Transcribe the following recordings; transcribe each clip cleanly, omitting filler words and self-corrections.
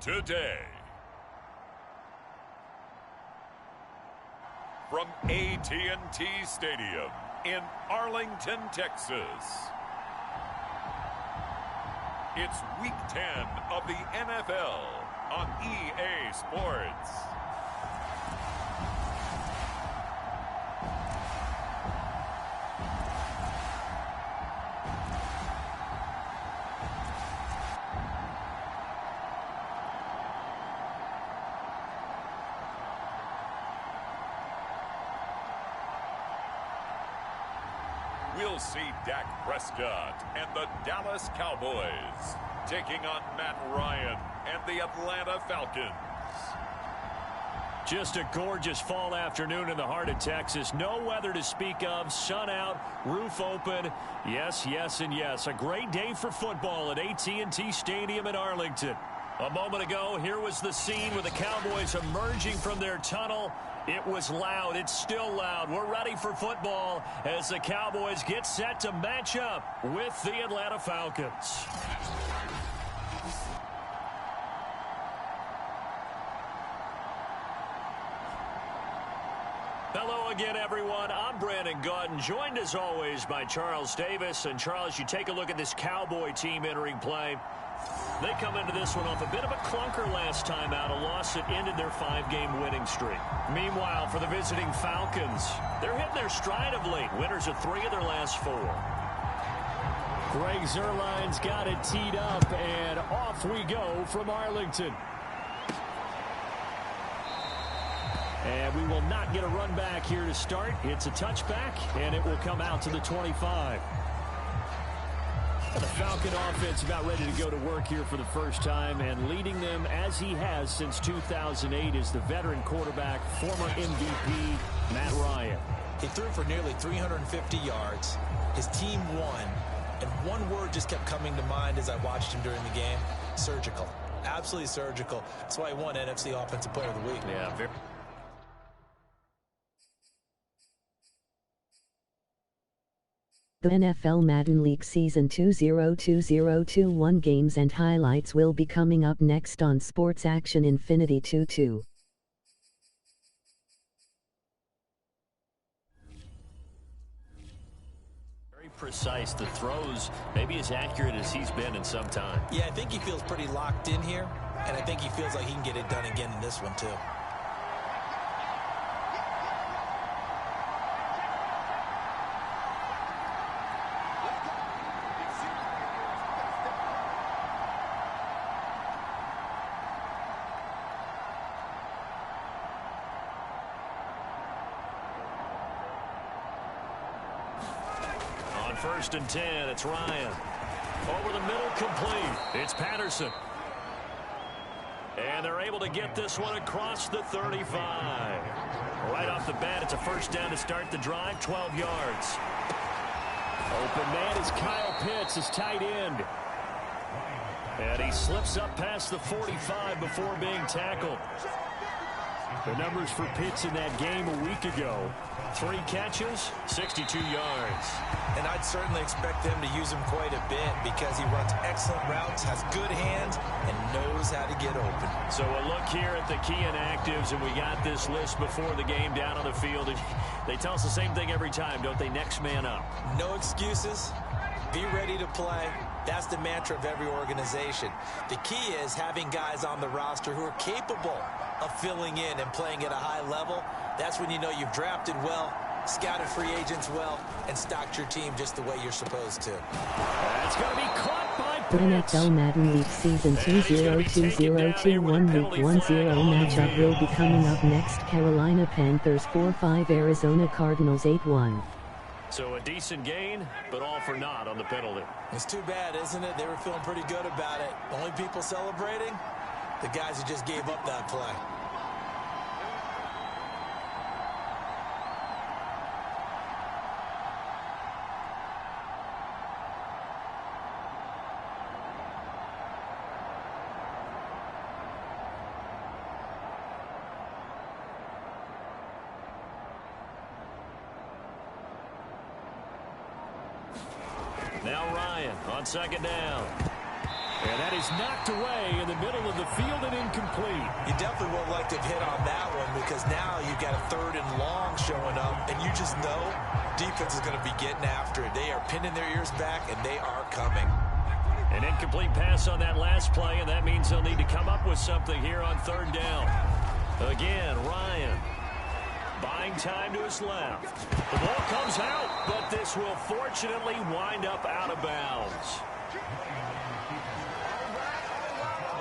today. From AT&T Stadium in Arlington, Texas. It's Week 10 of the NFL on EA Sports. We'll see Dak Prescott and the Dallas Cowboys taking on Matt Ryan and the Atlanta Falcons. Just a gorgeous fall afternoon in the heart of Texas. No weather to speak of. Sun out, roof open. Yes, yes, and yes. A great day for football at AT&T Stadium in Arlington. A moment ago, here was the scene with the Cowboys emerging from their tunnel. It was loud. It's still loud. We're ready for football as the Cowboys get set to match up with the Atlanta Falcons. Hello again, everyone. I'm Brandon Gaudin, joined as always by Charles Davis. And Charles, you take a look at this Cowboy team entering play. They come into this one off a bit of a clunker last time out, a loss that ended their 5-game winning streak. Meanwhile, for the visiting Falcons, they're hitting their stride of late. Winners of 3 of their last 4. Greg Zuerlein's got it teed up, and off we go from Arlington. And we will not get a run back here to start. It's a touchback, and it will come out to the 25. The Falcon offense about ready to go to work here for the first time, and leading them as he has since 2008 is the veteran quarterback, former MVP, Matt Ryan. He threw for nearly 350 yards. His team won, and one word just kept coming to mind as I watched him during the game: surgical. Absolutely surgical. That's why he won NFC Offensive Player of the Week. Yeah, very. The NFL Madden League Season 2020-21 games and highlights will be coming up next on Sports Action Infinity 22. Very precise. The throws maybe as accurate as he's been in some time. Yeah, I think he feels pretty locked in here, and I think he feels like he can get it done again in this one too. First and 10, it's Ryan. Over the middle, complete. It's Patterson. And they're able to get this one across the 35. Right off the bat, it's a first down to start the drive, 12 yards. Open man is Kyle Pitts, his tight end. And he slips up past the 45 before being tackled. The numbers for Pitts in that game a week ago: 3 catches, 62 yards. And I'd certainly expect them to use him quite a bit because he runs excellent routes, has good hands, and knows how to get open. So a look here at the key inactives, and we got this list before the game down on the field. And they tell us the same thing every time, don't they? Next man up. No excuses. Be ready to play. That's the mantra of every organization. The key is having guys on the roster who are capable of filling in and playing at a high level. That's when you know you've drafted well, scouted free agents well, and stocked your team just the way you're supposed to. That's going to be caught by The Pitts. NFL Madden League Season 2020-21 Week 10 matchup will be coming up next. Carolina Panthers 4-5, Arizona Cardinals 8-1. So a decent gain, but all for naught on the penalty. It's too bad, isn't it? They were feeling pretty good about it. Only people celebrating? The guys who just gave up that play. Now Ryan on second down. And that is knocked away in the middle of the field and incomplete. You definitely won't like to have hit on that one because now you've got a 3rd and long showing up, and you just know defense is going to be getting after it. They are pinning their ears back, and they are coming. An incomplete pass on that last play, and that means they'll need to come up with something here on 3rd down. Again, Ryan buying time to his left. The ball comes out, but this will fortunately wind up out of bounds.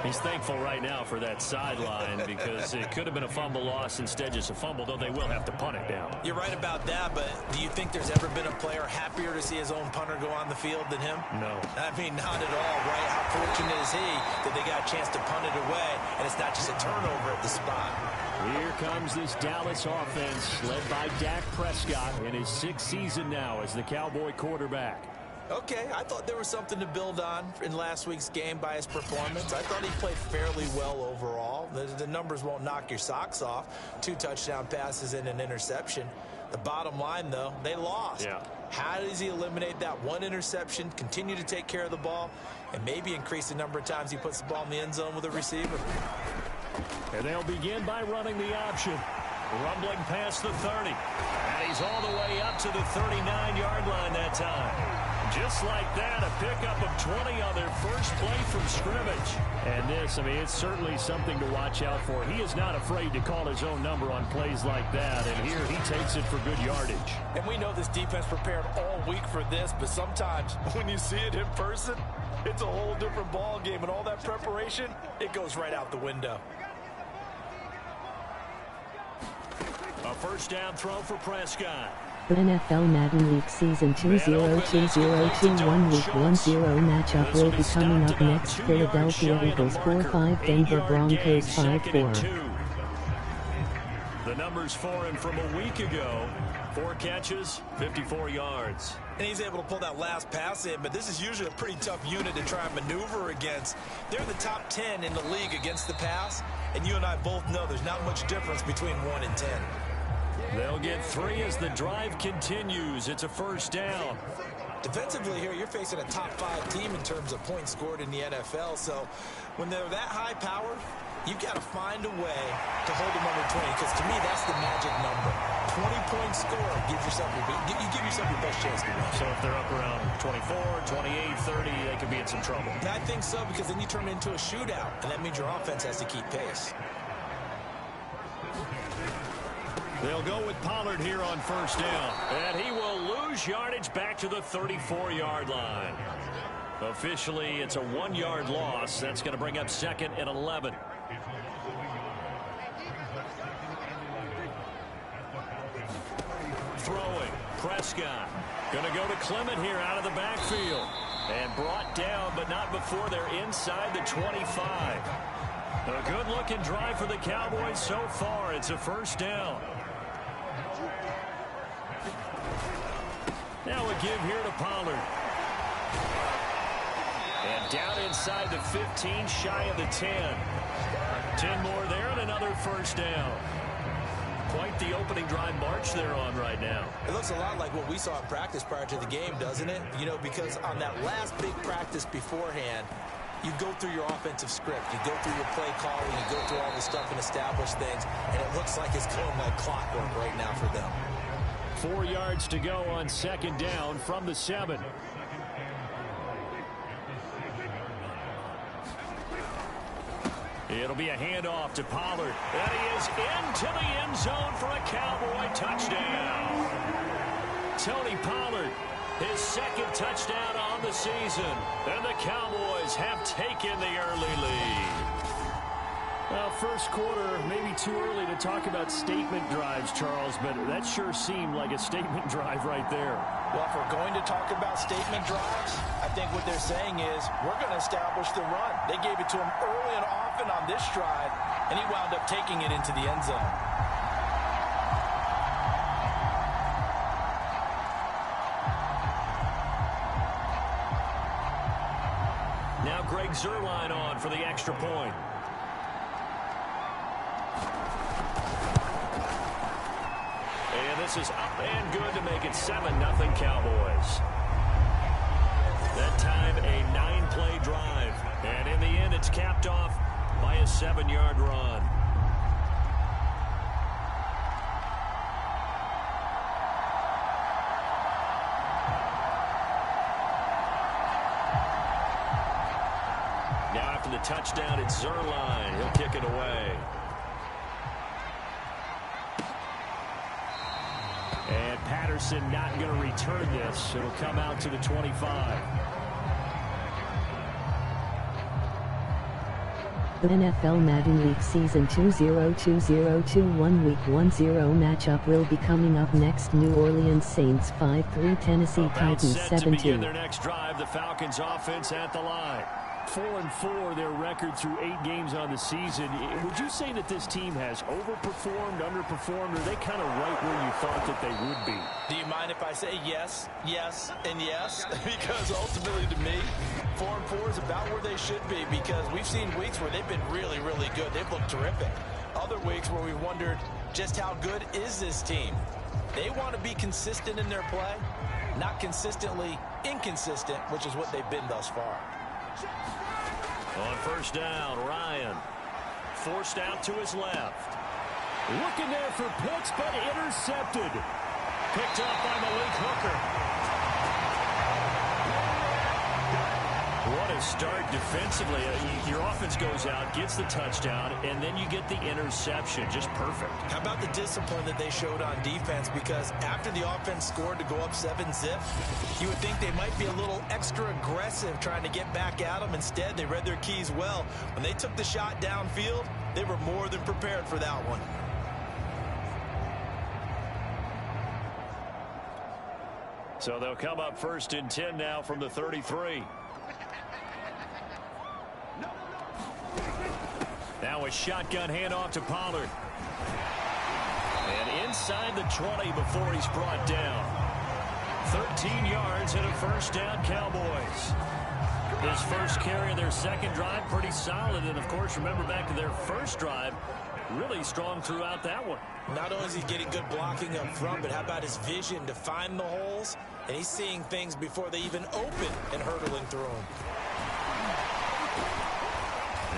He's thankful right now for that sideline because it could have been a fumble loss, instead just a fumble, though they will have to punt it down. You're right about that, but do you think there's ever been a player happier to see his own punter go on the field than him? No. I mean, not at all, right? How fortunate is he that they got a chance to punt it away, and it's not just a turnover at the spot. Here comes this Dallas offense led by Dak Prescott in his 6th season now as the Cowboy quarterback. Okay, I thought there was something to build on in last week's game by his performance. I thought he played fairly well overall. The numbers won't knock your socks off. 2 touchdown passes and an interception. The bottom line, though, they lost. Yeah. How does he eliminate that 1 interception, continue to take care of the ball, and maybe increase the number of times he puts the ball in the end zone with a receiver? And they'll begin by running the option. Rumbling past the 30. And he's all the way up to the 39-yard line that time. Just like that, a pickup of 20 on their first play from scrimmage. And this, I mean, it's certainly something to watch out for. He is not afraid to call his own number on plays like that. And here he takes it for good yardage. And we know this defense prepared all week for this, but sometimes when you see it in person, it's a whole different ball game. And all that preparation, it goes right out the window. A first down throw for Prescott. The NFL Madden League Season 202021 Week 10 matchup will be coming up next. Philadelphia Eagles 4-5, Denver Broncos 5-4. The numbers for him from a week ago: 4 catches, 54 yards. And he's able to pull that last pass in, but this is usually a pretty tough unit to try and maneuver against. They're the top 10 in the league against the pass, and you and I both know there's not much difference between 1 and 10. They'll get 3 as the drive continues. It's a first down. Defensively here, you're facing a top 5 team in terms of points scored in the NFL, so when they're that high powered, you've got to find a way to hold them under 20, because to me, that's the magic number. 20-point score, give yourself your best chance to win. So if they're up around 24, 28, 30, they could be in some trouble. I think so, because then you turn it into a shootout, and that means your offense has to keep pace. They'll go with Pollard here on first down. And he will lose yardage back to the 34-yard line. Officially, it's a 1-yard loss. That's going to bring up 2nd and 11. Throwing, Prescott. Going to go to Clement here out of the backfield. And brought down, but not before they're inside the 25. A good-looking drive for the Cowboys so far. It's a first down. Now a give here to Pollard. And down inside the 15, shy of the 10. 10 more there and another first down. Quite the opening drive march they're on right now. It looks a lot like what we saw in practice prior to the game, doesn't it? You know, because on that last big practice beforehand, you go through your offensive script. You go through your play calling. You go through all the stuff and establish things. And it looks like it's going like clockwork right now for them. 4 yards to go on 2nd down from the 7. It'll be a handoff to Pollard. And he is into the end zone for a Cowboy touchdown. Tony Pollard, his 2nd touchdown on the season. And the Cowboys have taken the early lead. Well, first quarter, maybe too early to talk about statement drives, Charles, but that sure seemed like a statement drive right there. Well, if we're going to talk about statement drives, I think what they're saying is we're going to establish the run. They gave it to him early and often on this drive, and he wound up taking it into the end zone. Now Greg Zuerlein on for the extra point. And this is up and good to make it 7-0 Cowboys. That time a 9-play drive. And in the end, it's capped off by a 7-yard run. Now after the touchdown, it's Zerline. He'll kick it away. And Patterson not going to return this. It'll come out to the 25. The NFL Madden League Season 2020-21 Week 10 matchup will be coming up next. New Orleans Saints 5-3 Tennessee Titans 17. To begin their next drive, the Falcons offense at the line. 4-4 their record through 8 games on the season. Would you say that this team has overperformed, underperformed, or are they kind of right where you thought that they would be? Do you mind if I say yes, yes, and yes? Because ultimately to me, 4-4 is about where they should be, because we've seen weeks where they've been really, really good. They've looked terrific. Other weeks where we wondered just how good is this team. They want to be consistent in their play, not consistently inconsistent, which is what they've been thus far. On first down, Ryan forced out to his left. Looking there for Pitts, but intercepted. Picked up by Malik Hooker. What a start defensively. Your offense goes out, gets the touchdown, and then you get the interception. Just perfect. How about the discipline that they showed on defense? Because after the offense scored to go up 7-zip, you would think they might be a little extra aggressive trying to get back at them. Instead, they read their keys well. When they took the shot downfield, they were more than prepared for that one. So they'll come up 1st and 10 now from the 33. Now a shotgun handoff to Pollard. And inside the 20 before he's brought down. 13 yards and a first down, Cowboys. His first carry of their second drive, pretty solid. And, of course, remember back to their first drive, really strong throughout that one. Not only is he getting good blocking up front, but how about his vision to find the holes? And he's seeing things before they even open and hurdling through them.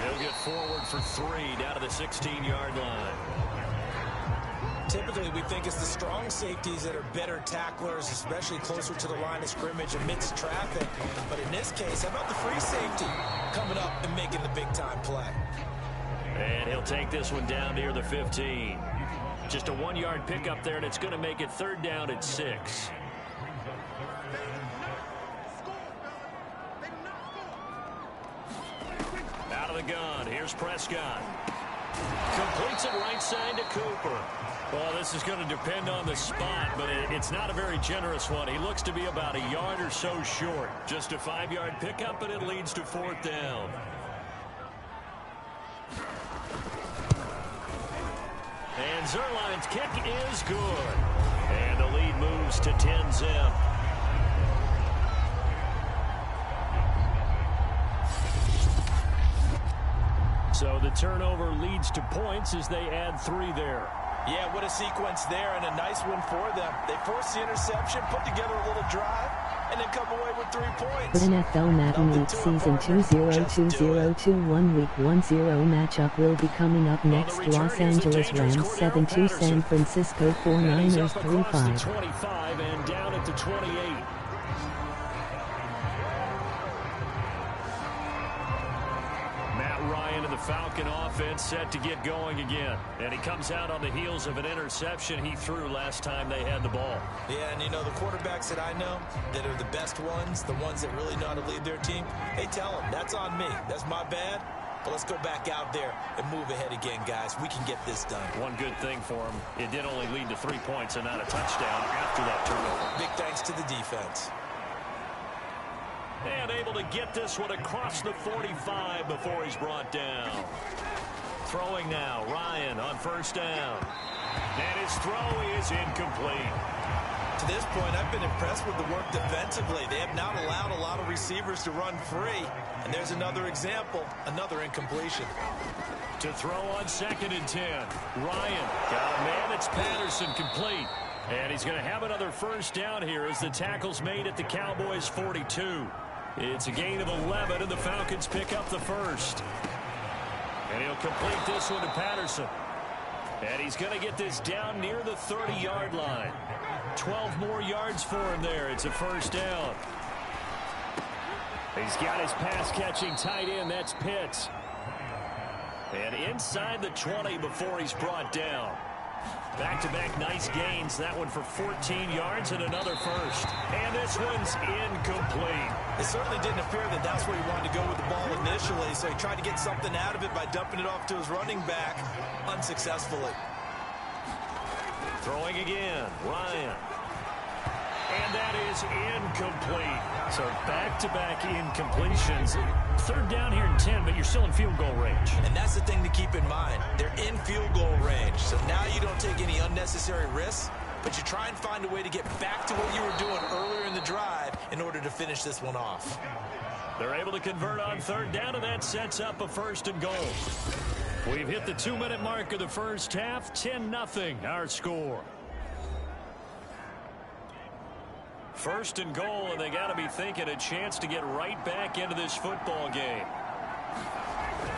He'll get forward for 3 down to the 16-yard line. Typically, we think it's the strong safeties that are better tacklers, especially closer to the line of scrimmage amidst traffic. But in this case, how about the free safety coming up and making the big-time play? And he'll take this one down near the 15. Just a 1-yard pickup there, and it's going to make it 3rd down at 6. Out of the gun, here's Prescott. Completes it right side to Cooper. Well, this is going to depend on the spot, but it's not a very generous one. He looks to be about a yard or so short. Just a 5-yard pickup, and it leads to 4th down. And Zerline's kick is good. And the lead moves to 10-zip. So the turnover leads to points as they add 3 there. Yeah, what a sequence there, and a nice one for them. They force the interception, put together a little drive, and then come away with 3 points. The NFL Madden League Season 2020-21 Week 10 matchup will be coming up next. Los Angeles Rams 7-2 San Francisco 49ers 3-5. 25 and down at the 28. Ryan and the Falcon offense set to get going again. And he comes out on the heels of an interception he threw last time they had the ball. Yeah, and you know, the quarterbacks that I know that are the best ones, the ones that really know how to lead their team, they tell them, that's on me. That's my bad. But let's go back out there and move ahead again, guys. We can get this done. One good thing for him, it did only lead to 3 points and not a touchdown after that turnover. Big thanks to the defense. And able to get this one across the 45 before he's brought down. Throwing now, Ryan on first down. And his throw is incomplete. To this point, I've been impressed with the work defensively. They have not allowed a lot of receivers to run free. And there's another example, another incompletion. To throw on 2nd and 10. Ryan got a man. It's Patterson complete. And he's going to have another first down here as the tackle's made at the Cowboys 42. It's a gain of 11, and the Falcons pick up the first. And he'll complete this one to Patterson. And he's going to get this down near the 30-yard line. 12 more yards for him there. It's a first down. He's got his pass-catching tight end. That's Pitts. And inside the 20 before he's brought down. Back-to-back nice gains. That one for 14 yards and another first. And this one's incomplete. It certainly didn't appear that that's where he wanted to go with the ball initially, so he tried to get something out of it by dumping it off to his running back unsuccessfully. Throwing again, Ryan. And that is incomplete. So back-to-back incompletions. Third down here in 10, but you're still in field goal range. And that's the thing to keep in mind. They're in field goal range. So now you don't take any unnecessary risks, but you try and find a way to get back to what you were doing earlier in the drive in order to finish this one off. They're able to convert on third down, and that sets up a first and goal. We've hit the 2-minute mark of the first half. 10-0 our score. First and goal, and they got to be thinking a chance to get right back into this football game.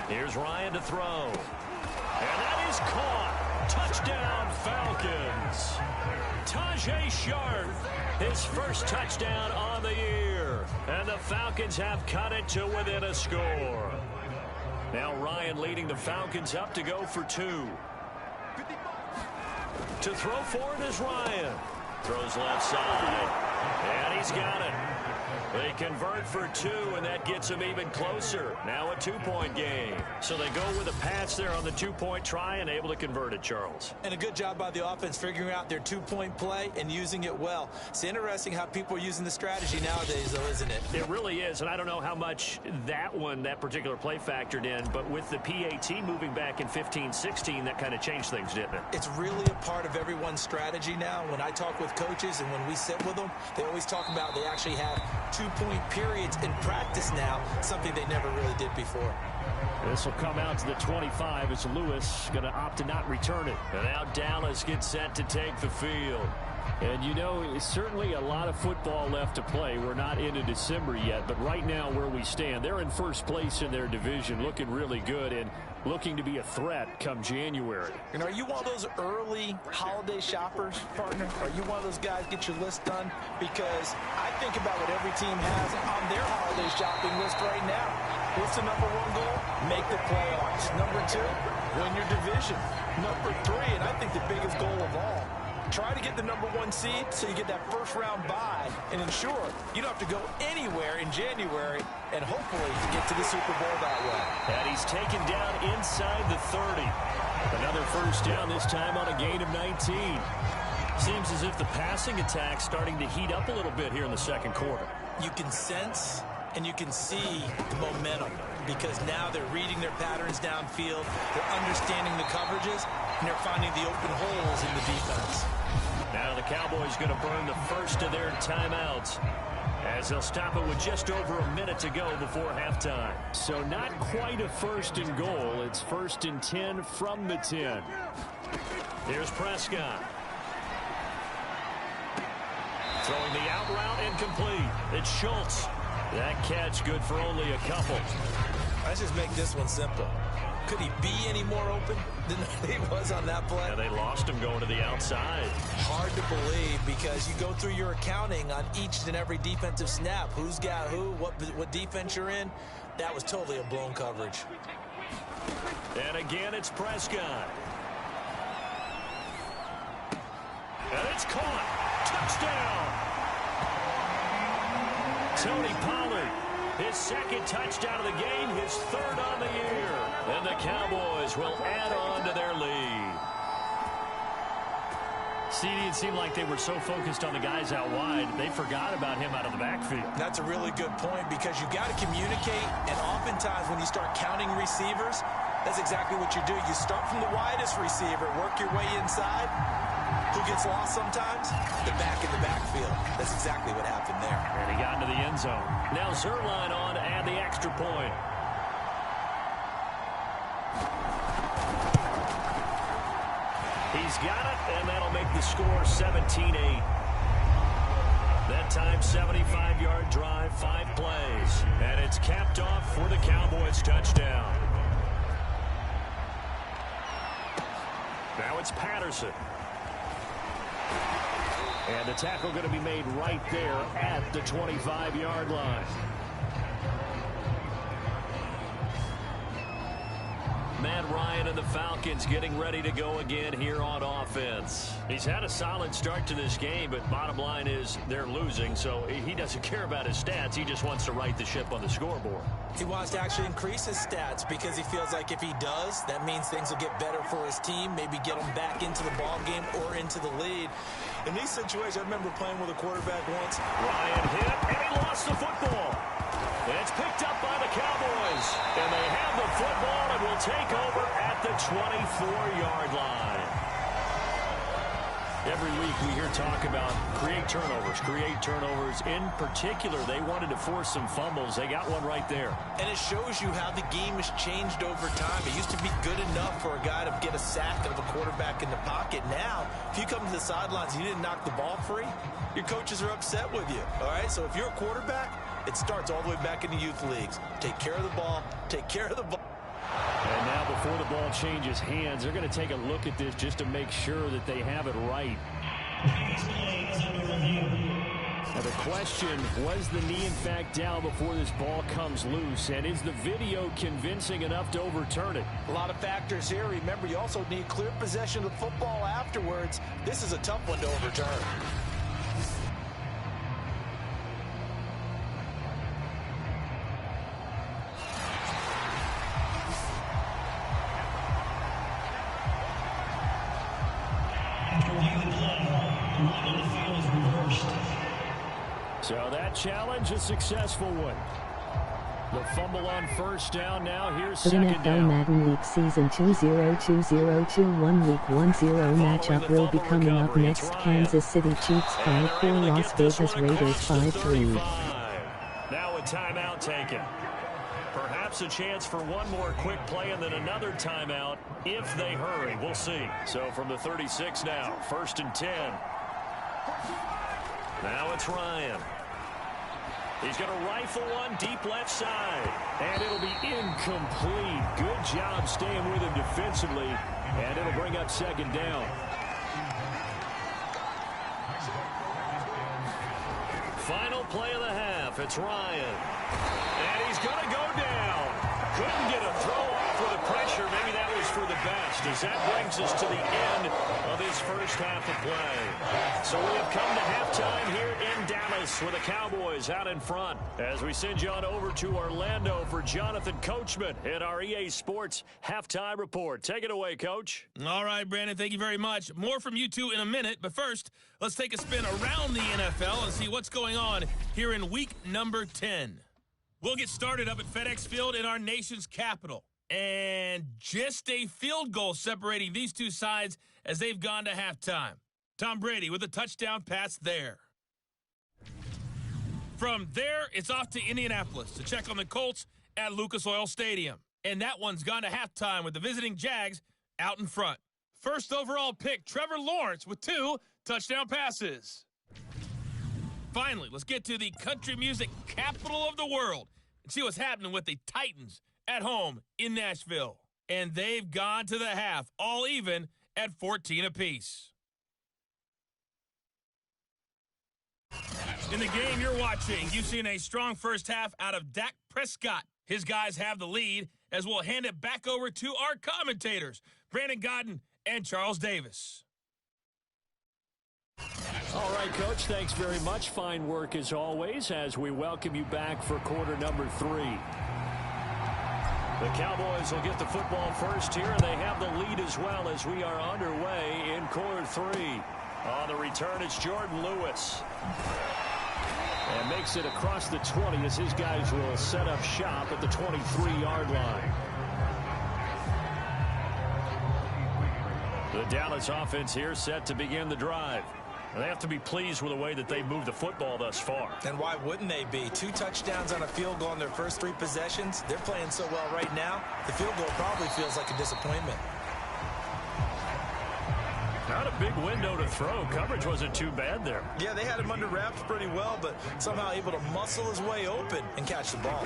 Here's Ryan to throw. And that is caught. Touchdown, Falcons. Tajay Sharp, his first touchdown on the year. And the Falcons have cut it to within a score. Now Ryan leading the Falcons up to go for 2. To throw for it is Ryan. Throws left side. And he's got it. They convert for 2, and that gets them even closer. Now a 2-point game. So they go with a pass there on the 2-point try and able to convert it, Charles. And a good job by the offense figuring out their 2-point play and using it well. It's interesting how people are using the strategy nowadays, though, isn't it? It really is, and I don't know how much that particular play factored in, but with the PAT moving back in 15-16, that kind of changed things, didn't it? It's really a part of everyone's strategy now. When I talk with coaches and when we sit with them, they always talk about they actually have 2-point periods in practice now, something they never really did before. This will come out to the 25 as Lewis going to opt to not return it. And now Dallas gets set to take the field. And, you know, it's certainly a lot of football left to play. We're not into December yet, but right now where we stand, they're in first place in their division, looking really good and looking to be a threat come January. And are you one of those early holiday shoppers, partner? Are you one of those guys get your list done? Because I think about what every team has on their holiday shopping list right now. What's the number 1 goal? Make the playoffs. Number 2, win your division. Number 3, and I think the biggest goal of all, try to get the number 1 seed so you get that first-round bye and ensure you don't have to go anywhere in January and hopefully get to the Super Bowl that way. And he's taken down inside the 30. Another first down, this time on a gain of 19. Seems as if the passing attack's starting to heat up a little bit here in the second quarter. You can sense and you can see the momentum because now they're reading their patterns downfield, they're understanding the coverages, and they're finding the open holes in the defense. Now the Cowboys going to burn the first of their timeouts as they'll stop it with just over a minute to go before halftime. So not quite a first and goal. It's first and 10 from the 10. Here's Prescott. Throwing the out route incomplete. It's Schultz. That catch good for only a couple. Let's just make this one simple. Could he be any more open than he was on that play? Yeah, they lost him going to the outside. Hard to believe because you go through your accounting on each and every defensive snap. Who's got who, what defense you're in. That was totally a blown coverage. And again, it's Prescott. And it's caught. Touchdown. Tony Pollard, his second touchdown of the game, his third on the year. And the Cowboys will add on to their lead. CD, it seemed like they were so focused on the guys out wide, they forgot about him out of the backfield. That's a really good point because you've got to communicate, and oftentimes when you start counting receivers, that's exactly what you do. You start from the widest receiver, work your way inside. Who gets lost sometimes? The back in the backfield. That's exactly what happened there. And he got into the end zone. Now Zerline on to add the extra point. He's got it, and that'll make the score 17-8. That time, 75-yard drive, 5 plays. And it's capped off for the Cowboys touchdown. Now it's Patterson. And the tackle going to be made right there at the 25-yard line. Matt Ryan and the Falcons getting ready to go again here on offense. He's had a solid start to this game, but bottom line is they're losing, so he doesn't care about his stats. He just wants to right the ship on the scoreboard. He wants to actually increase his stats because he feels like if he does, that means things will get better for his team, maybe get them back into the ball game or into the lead. In these situations, I remember playing with a quarterback once. Ryan hit, and he lost the football. And it's picked up by the Cowboys. And they have the football and will take over at the 24-yard line. Every week we hear talk about create turnovers. In particular, they wanted to force some fumbles. They got one right there. And it shows you how the game has changed over time. It used to be good enough for a guy to get a sack of a quarterback in the pocket. Now, if you come to the sidelines and you didn't knock the ball free, your coaches are upset with you. All right, so if you're a quarterback, it starts all the way back in the youth leagues. Take care of the ball. Take care of the ball. And now before the ball changes hands, they're going to take a look at this just to make sure that they have it right. Now the question, was the knee in fact down before this ball comes loose? And is the video convincing enough to overturn it? A lot of factors here. Remember, you also need clear possession of the football afterwards. This is a tough one to overturn. So that challenge, a successful one. The fumble on first down now. Here's The second NFL down. Madden League Season 202021 Week 10 matchup will be coming up next. Kansas City Chiefs 5-4, Las Vegas Raiders 5-3. Now a timeout taken. Perhaps a chance for one more quick play and then another timeout if they hurry. We'll see. So from the 36 now, 1st and 10. Now it's Ryan. He's going to rifle one deep left side. And it'll be incomplete. Good job staying with him defensively. And it'll bring up second down. Final play of the half. It's Ryan. And he's going to go down. Couldn't get a throw off with the pressure. Maybe that was for the best, as that brings us to the end of his first half of play. So we have come to halftime here in Dallas with the Cowboys out in front. As we send you on over to Orlando for Jonathan Coachman in our EA Sports Halftime Report. Take it away, Coach. All right, Brandon, thank you very much. More from you two in a minute, but first, let's take a spin around the NFL and see what's going on here in week number 10. We'll get started up at FedEx Field in our nation's capital. And just a field goal separating these two sides as they've gone to halftime. Tom Brady with a touchdown pass there. From there, it's off to Indianapolis to check on the Colts at Lucas Oil Stadium. And that one's gone to halftime with the visiting Jags out in front. First overall pick, Trevor Lawrence with 2 touchdown passes. Finally, let's get to the country music capital of the world and see what's happening with the Titans at home in Nashville. And they've gone to the half, all even at 14 apiece. In the game you're watching, you've seen a strong first half out of Dak Prescott. His guys have the lead as we'll hand it back over to our commentators, Brandon Godden and Charles Davis. All right, Coach, thanks very much. Fine work as always as we welcome you back for quarter number 3. The Cowboys will get the football first here, and they have the lead as well as we are underway in quarter 3. On the return, it's Jordan Lewis. And makes it across the 20 as his guys will set up shop at the 23-yard line. The Dallas offense here set to begin the drive. They have to be pleased with the way that they moved the football thus far. And why wouldn't they be? 2 touchdowns on a field goal in their first 3 possessions. They're playing so well right now, the field goal probably feels like a disappointment. Not a big window to throw. Coverage wasn't too bad there. Yeah, they had him under wraps pretty well, but somehow able to muscle his way open and catch the ball.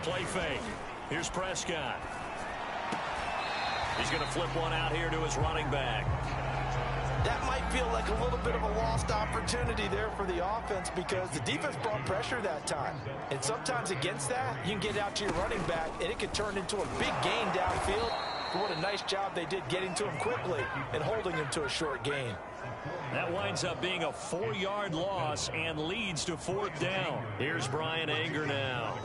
Play fake. Here's Prescott. He's going to flip one out here to his running back. That might feel like a little bit of a lost opportunity there for the offense because the defense brought pressure that time. And sometimes against that, you can get out to your running back, and it can turn into a big gain downfield. But what a nice job they did getting to him quickly and holding him to a short gain. That winds up being a 4-yard loss and leads to 4th down. Here's Brian Anger now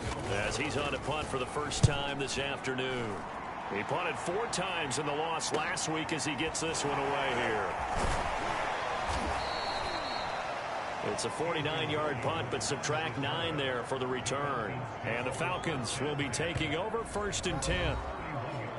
as he's on to punt for the first time this afternoon. He punted 4 times in the loss last week as he gets this one away here. It's a 49-yard punt, but subtract 9 there for the return. And the Falcons will be taking over 1st and 10.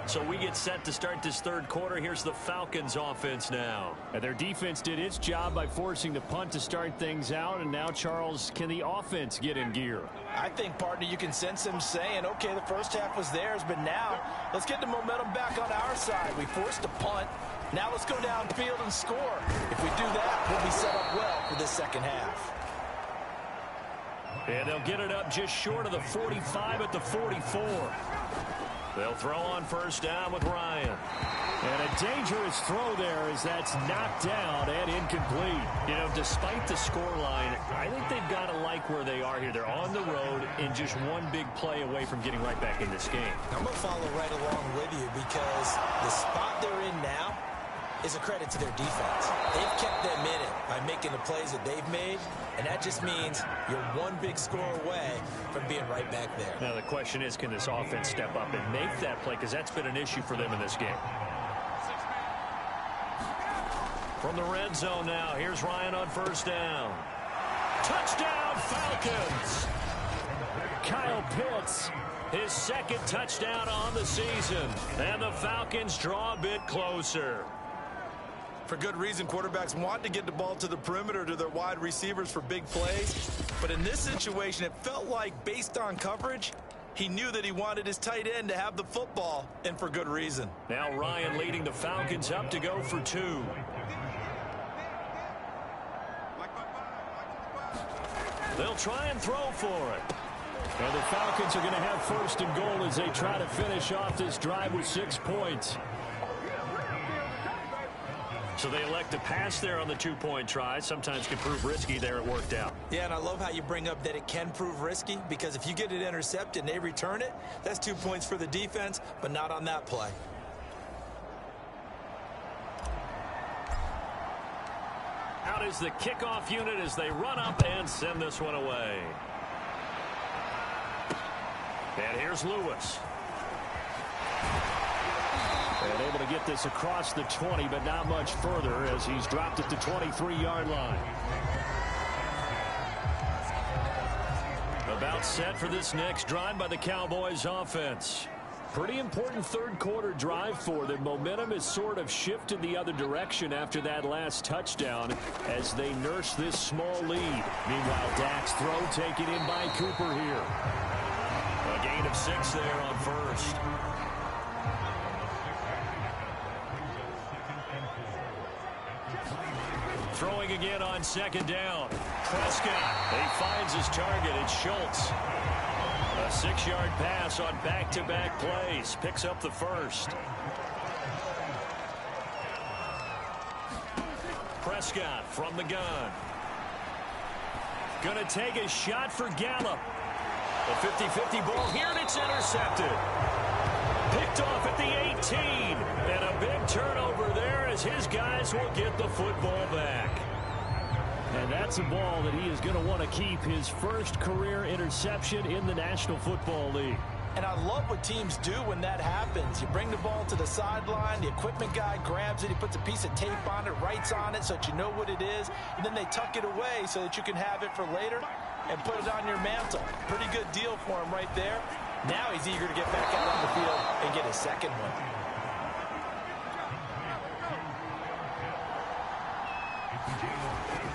So we get set to start this third quarter. Here's the Falcons offense now. And their defense did its job by forcing the punt to start things out. And now, Charles, can the offense get in gear? I think, partner, you can sense them saying, okay, the first half was theirs, but now let's get the momentum back on our side. We forced a punt. Now let's go downfield and score. If we do that, we'll be set up well for the second half. And they'll get it up just short of the 45 at the 44. They'll throw on first down with Ryan. And a dangerous throw there as that's knocked down and incomplete. You know, despite the scoreline, I think they've got to like where they are here. They're on the road and just one big play away from getting right back in this game. I'm going to follow right along with you because the spot they're in now is a credit to their defense. They've kept them in it by making the plays that they've made, and that just means you're one big score away from being right back there. Now the question is, can this offense step up and make that play? Because that's been an issue for them in this game. From the red zone now, here's Ryan on first down. Touchdown, Falcons! Kyle Pitts, his second touchdown on the season. And the Falcons draw a bit closer. For good reason, quarterbacks want to get the ball to the perimeter to their wide receivers for big plays. But in this situation, it felt like, based on coverage, he knew that he wanted his tight end to have the football, and for good reason. Now Ryan leading the Falcons up to go for 2. They'll try and throw for it. And the Falcons are going to have first and goal as they try to finish off this drive with 6 points. So they elect to pass there on the 2-point try. Sometimes can prove risky. There it worked out. Yeah, and I love how you bring up that it can prove risky, because if you get it intercepted and they return it, that's 2 points for the defense, but not on that play. Out is the kickoff unit as they run up and send this one away. And here's Lewis. And able to get this across the 20, but not much further as he's dropped at the 23-yard line. About set for this next drive by the Cowboys offense. Pretty important third quarter drive for them. Momentum has sort of shifted the other direction after that last touchdown as they nurse this small lead. Meanwhile, Dak's throw taken in by Cooper here. A gain of 6 there on first. Throwing again on second down. Prescott. He finds his target. It's Schultz. A 6-yard pass on back-to-back plays. Picks up the first. Prescott from the gun. Going to take a shot for Gallup. A 50-50 ball here, and it's intercepted. Picked off at the 18. And a big turnover there as his guys will get the football back. And that's a ball that he is going to want to keep, his first career interception in the National Football League. And I love what teams do when that happens. You bring the ball to the sideline, the equipment guy grabs it, he puts a piece of tape on it, writes on it so that you know what it is, and then they tuck it away so that you can have it for later and put it on your mantle. Pretty good deal for him right there. Now he's eager to get back out on the field and get his second one.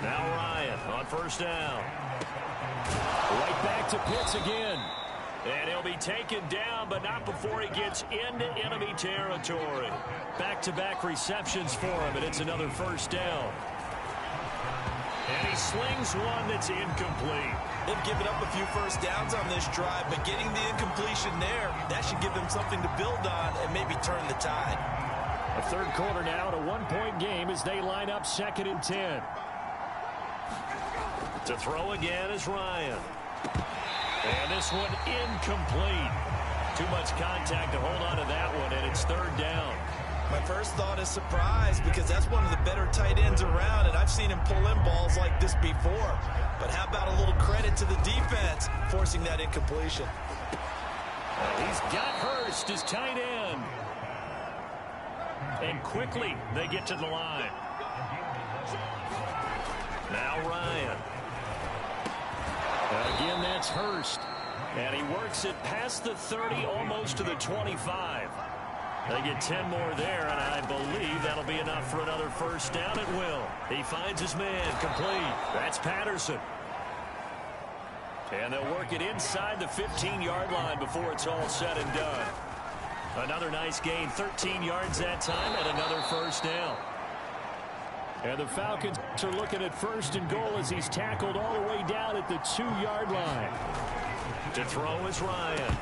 Now Ryan on first down. Right back to Pitts again. And he'll be taken down, but not before he gets into enemy territory. Back-to-back receptions for him, and it's another first down. And he slings one that's incomplete. They've given up a few first downs on this drive, but getting the incompletion there, that should give them something to build on and maybe turn the tide. A third quarter now, at a one-point game as they line up 2nd and 10. To throw again is Ryan. And this one incomplete. Too much contact to hold on to that one, and it's 3rd down. My first thought is surprise because that's one of the better tight ends around, and I've seen him pull in balls like this before. But how about a little credit to the defense forcing that incompletion? He's got Hurst, his tight end. And quickly they get to the line. Now Ryan. Again, that's Hurst. And he works it past the 30, almost to the 25. They get 10 more there, and I believe that'll be enough for another first down. It will. He finds his man, complete. That's Patterson. And they'll work it inside the 15-yard line before it's all said and done. Another nice gain, 13 yards that time, and another first down. And the Falcons are looking at 1st and goal as he's tackled all the way down at the 2-yard line. To throw is Ryan.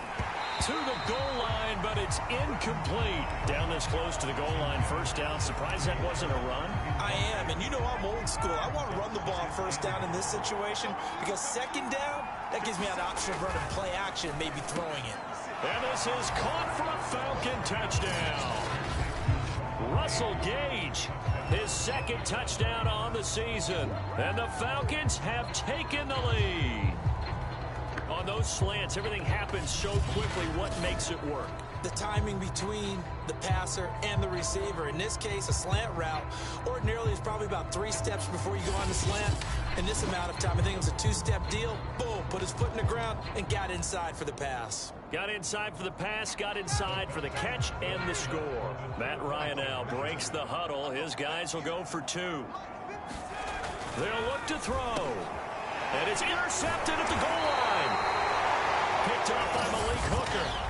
To the goal line, but it's incomplete. Down this close to the goal line, first down. Surprised that wasn't a run? I am, and you know I'm old school. I want to run the ball on first down in this situation because 2nd down, that gives me an option of running play action, maybe throwing it. And this is caught for a Falcon touchdown. Russell Gage, his 2nd touchdown on the season. And the Falcons have taken the lead. On those slants, everything happens so quickly. What makes it work? The timing between the passer and the receiver. In this case, a slant route ordinarily is probably about 3 steps before you go on the slant. In this amount of time, I think it was a 2-step deal. Boom, put his foot in the ground and got inside for the pass. Got inside for the pass, got inside for the catch and the score. Matt Ryan now breaks the huddle. His guys will go for 2. They'll look to throw. And it's intercepted at the goal line. Picked off by Malik Hooker.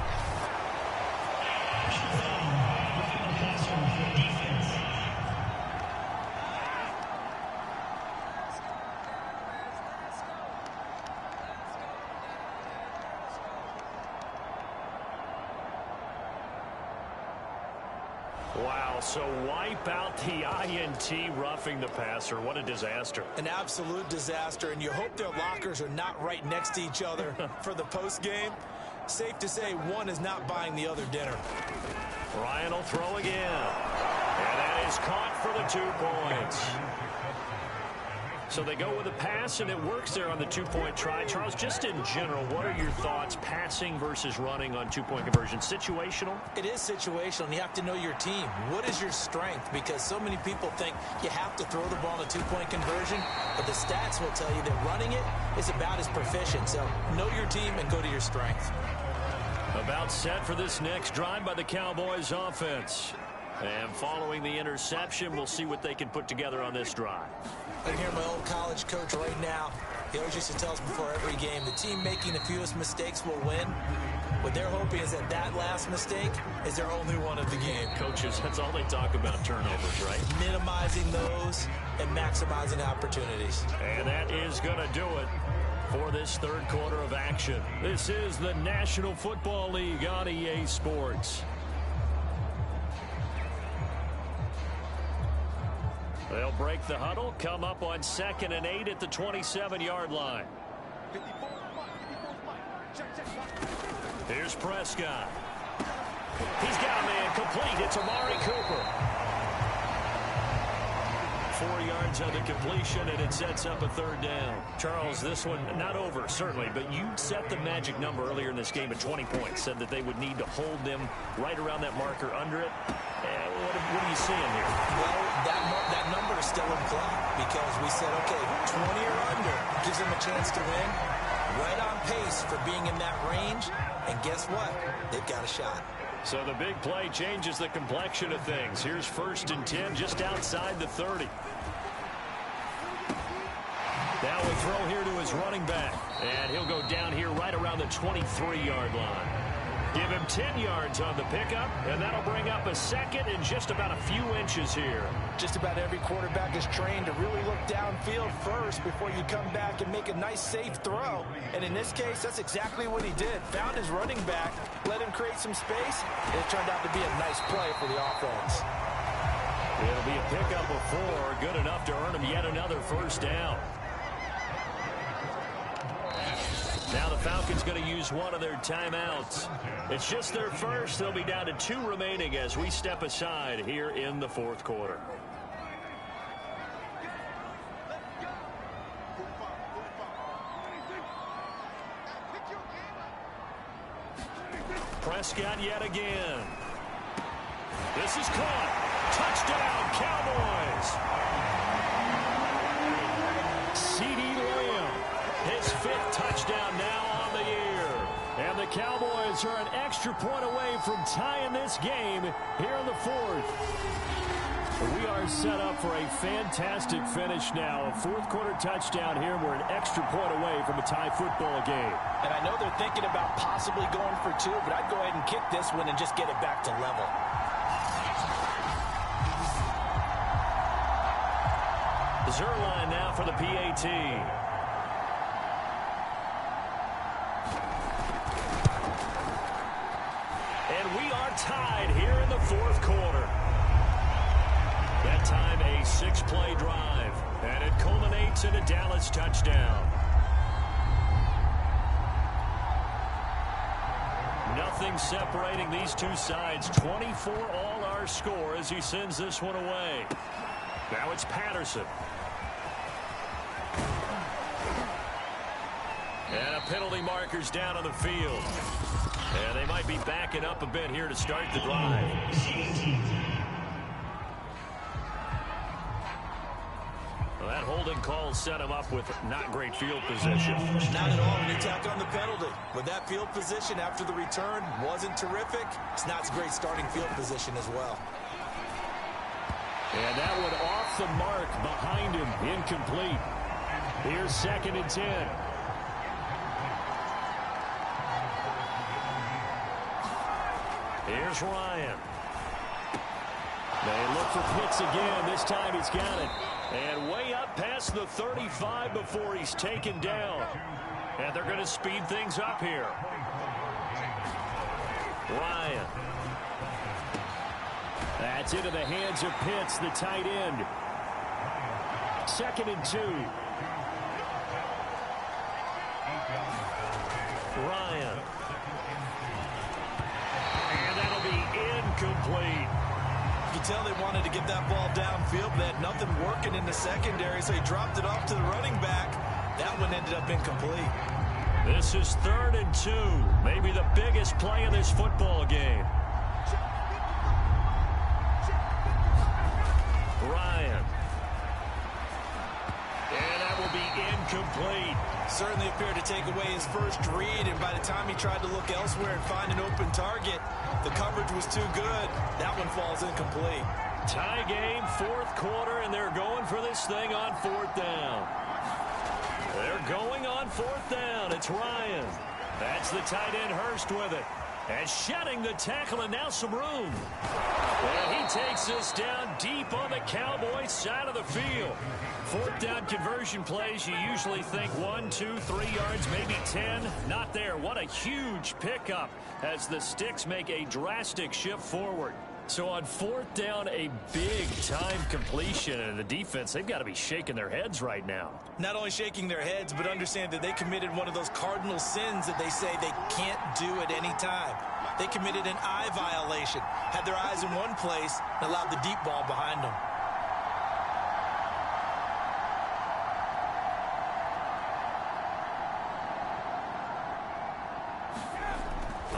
Wow, so wipe out the INT roughing the passer. What a disaster. An absolute disaster, and you hope their lockers are not right next to each other for the post game. Safe to say one is not buying the other dinner. Ryan will throw again. And that is caught for the 2 points. So they go with a pass, and it works there on the 2-point try. Charles, just in general, what are your thoughts passing versus running on 2-point conversion? Situational? It is situational, and you have to know your team. What is your strength? Because so many people think you have to throw the ball in a 2-point conversion, but the stats will tell you that running it is about as proficient. So know your team and go to your strength. About set for this next drive by the Cowboys offense. And following the interception, we'll see what they can put together on this drive. I can hear my old college coach right now. He always used to tell us before every game, the team making the fewest mistakes will win. What they're hoping is that that last mistake is their only one of the game. Coaches, that's all they talk about, turnovers, right? Minimizing those and maximizing opportunities. And that is going to do it for this third quarter of action. This is the National Football League on EA Sports. They'll break the huddle, come up on 2nd and 8 at the 27-yard line. Here's Prescott. He's got a man complete. It's Amari Cooper. 4 yards on the completion, and it sets up a 3rd down. Charles, this one not over, certainly, but you set the magic number earlier in this game at 20 points, said that they would need to hold them right around that marker under it. What are you seeing here? Well, that number is still in play because we said, okay, 20 or under gives them a chance to win. Right on pace for being in that range, and guess what? They've got a shot. So the big play changes the complexion of things. Here's 1st and 10 just outside the 30. Now a throw here to his running back. And he'll go down here right around the 23-yard line. Give him 10 yards on the pickup, and that'll bring up a second and just about a few inches here. Just about every quarterback is trained to really look downfield first before you come back and make a nice, safe throw. And in this case, that's exactly what he did. Found his running back, let him create some space, and it turned out to be a nice play for the offense. It'll be a pickup of 4, good enough to earn him yet another first down. Now the Falcons going to use one of their timeouts. It's just their first. They'll be down to 2 remaining as we step aside here in the fourth quarter. Prescott yet again. This is caught. Touchdown, Cowboys. C.D. Lamb, his 5th touchdown now on the year. And the Cowboys are an extra point away from tying this game here in the 4th. We are set up for a fantastic finish now. A fourth-quarter touchdown here. We're an extra point away from a tie football game. And I know they're thinking about possibly going for 2, but I'd go ahead and kick this one and just get it back to level. Zerline now for the PAT. And we are tied here in the fourth quarter. That time a 6-play drive. And it culminates in a Dallas touchdown. Nothing separating these two sides. 24 all our score as he sends this one away. Now it's Patterson. And a penalty marker's down on the field. And they might be backing up a bit here to start the drive. Well, that holding call set him up with not great field position. Not at all when you tack on the penalty. With that field position after the return wasn't terrific, it's not a great starting field position as well. And that one off the mark behind him, incomplete. Here's 2nd and 10. Here's Ryan. They look for Pitts again. This time he's got it. And way up past the 35 before he's taken down. And they're going to speed things up here. Ryan. That's into the hands of Pitts, the tight end. 2nd and 2. Ryan. And that'll be incomplete. You can tell they wanted to get that ball downfield. They had nothing working in the secondary, so he dropped it off to the running back. That one ended up incomplete. This is 3rd and 2. Maybe the biggest play in this football game. Ryan. And that will be incomplete. Certainly appeared to take away his first read, and by the time he tried to look elsewhere and find an open target, the coverage was too good. That one falls incomplete. Tie game, fourth quarter, and they're going for this thing on 4th down. They're going on 4th down. It's Ryan. That's the tight end Hurst with it. And shedding the tackle, and now some room. And he takes this down deep on the Cowboys side of the field. 4th down conversion plays, you usually think 1, 2, 3 yards, maybe 10. Not there. What a huge pickup as the Sticks make a drastic shift forward. So on 4th down, a big-time completion, and the defense, they've got to be shaking their heads right now. Not only shaking their heads, but understand that they committed one of those cardinal sins that they say they can't do at any time. They committed an eye violation, had their eyes in one place, and allowed the deep ball behind them.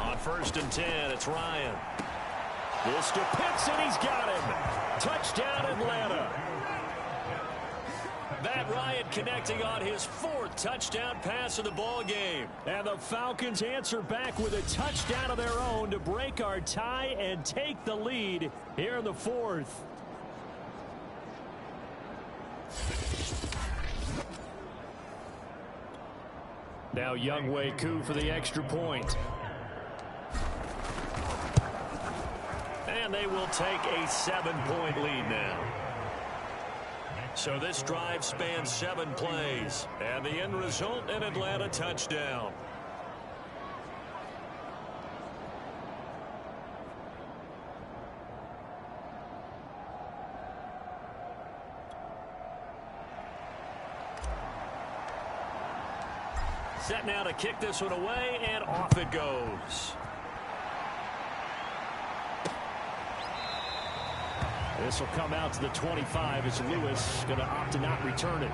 On 1st and 10, it's Ryan. This to Pitts, and he's got him. Touchdown, Atlanta. Matt Ryan connecting on his 4th touchdown pass of the ball game. And the Falcons answer back with a touchdown of their own to break our tie and take the lead here in the 4th. Now Younghoe Koo for the extra point. And they will take a 7-point lead now. So this drive spans 7 plays. And the end result, an Atlanta touchdown. Set now to kick this one away, and off it goes. This will come out to the 25 as Lewis going to opt to not return it.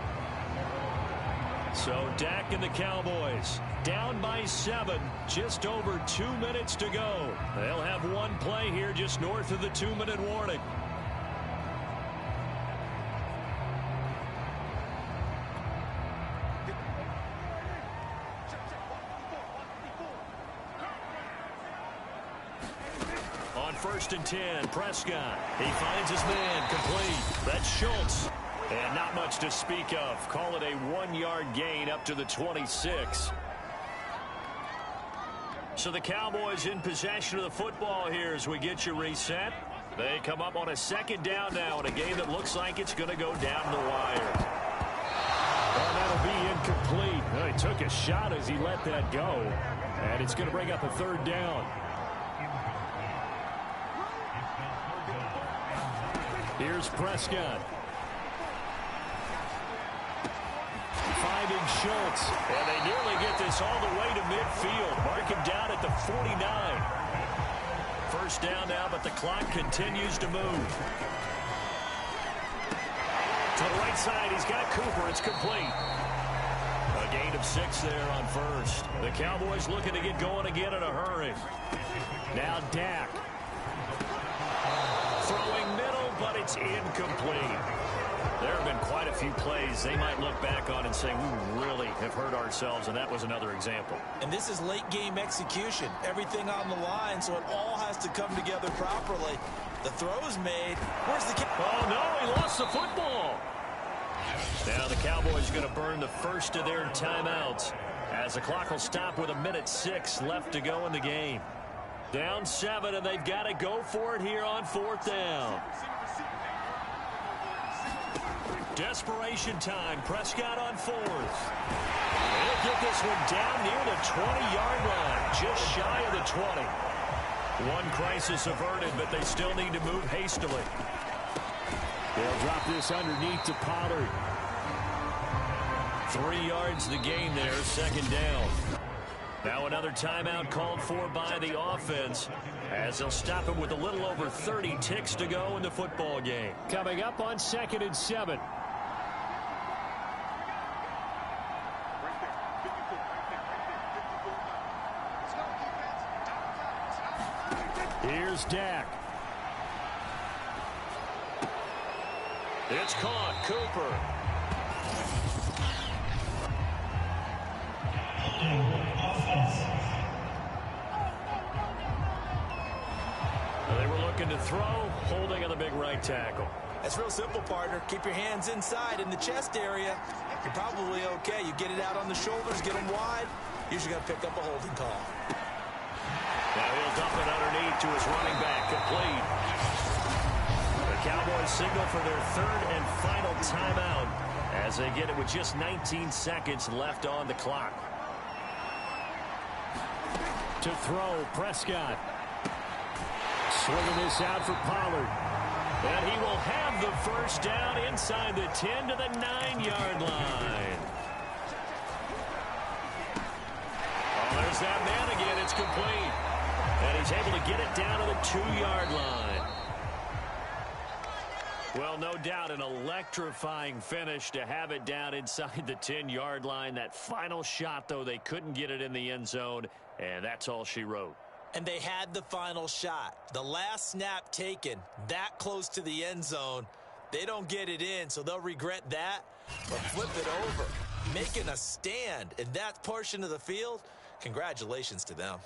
So Dak and the Cowboys down by 7, just over 2 minutes to go. They'll have one play here just north of the 2-minute warning. First and 10, Prescott. He finds his man, complete. That's Schultz. And not much to speak of. Call it a 1-yard gain up to the 26. So the Cowboys in possession of the football here as we get you reset. They come up on a 2nd down now in a game that looks like it's going to go down the wire. Well, that'll be incomplete. Well, he took a shot as he let that go. And it's going to bring up a 3rd down. Here's Prescott. Finding Schultz. And they nearly get this all the way to midfield. Mark him down at the 49. First down now, but the clock continues to move. To the right side, he's got Cooper. It's complete. A gain of 6 there on first. The Cowboys looking to get going again in a hurry. Now Dak. Throwing middle, but it's incomplete. There have been quite a few plays they might look back on and say, we really have hurt ourselves, and that was another example. And this is late game execution. Everything on the line, so it all has to come together properly. The throw's made. Where's the kick? Oh, no, he lost the football. Now the Cowboys are going to burn the first of their timeouts as the clock will stop with 1:06 left to go in the game. Down 7, and they've got to go for it here on 4th down. Desperation time. Prescott on 4th. They'll get this one down near the 20-yard line, just shy of the 20. One crisis averted, but they still need to move hastily. They'll drop this underneath to Pollard. 3 yards the gain there, 2nd down. Now another timeout called for by the offense as they'll stop him with a little over 30 ticks to go in the football game. Coming up on 2nd and 7. Here's Dak. It's caught. Cooper. They were looking to throw, holding on the big right tackle. That's real simple, partner. Keep your hands inside in the chest area. You're probably okay. You get it out on the shoulders, get them wide. Usually got to pick up a holding call. Now he'll dump it underneath to his running back, complete. The Cowboys signal for their 3rd and final timeout as they get it with just 19 seconds left on the clock. To throw, Prescott. Swinging this out for Pollard. And he will have the first down inside the 10 to the 9-yard line. Oh, there's that man again. It's complete. And he's able to get it down to the 2-yard line. Well, no doubt an electrifying finish to have it down inside the 10-yard line. That final shot, though, they couldn't get it in the end zone, and that's all she wrote. And they had the final shot. The last snap taken that close to the end zone. They don't get it in, so they'll regret that. But flip it over, making a stand in that portion of the field. Congratulations to them.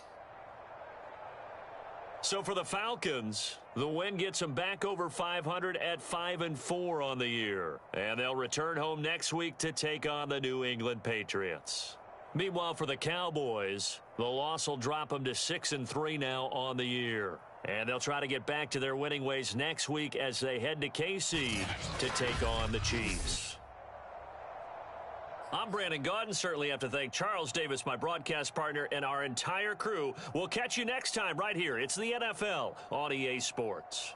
So for the Falcons, the win gets them back over 500 at 5-4 on the year. And they'll return home next week to take on the New England Patriots. Meanwhile, for the Cowboys, the loss will drop them to 6-3 now on the year. And they'll try to get back to their winning ways next week as they head to KC to take on the Chiefs. I'm Brandon Gaudin. Certainly have to thank Charles Davis, my broadcast partner, and our entire crew. We'll catch you next time right here. It's the NFL on EA Sports.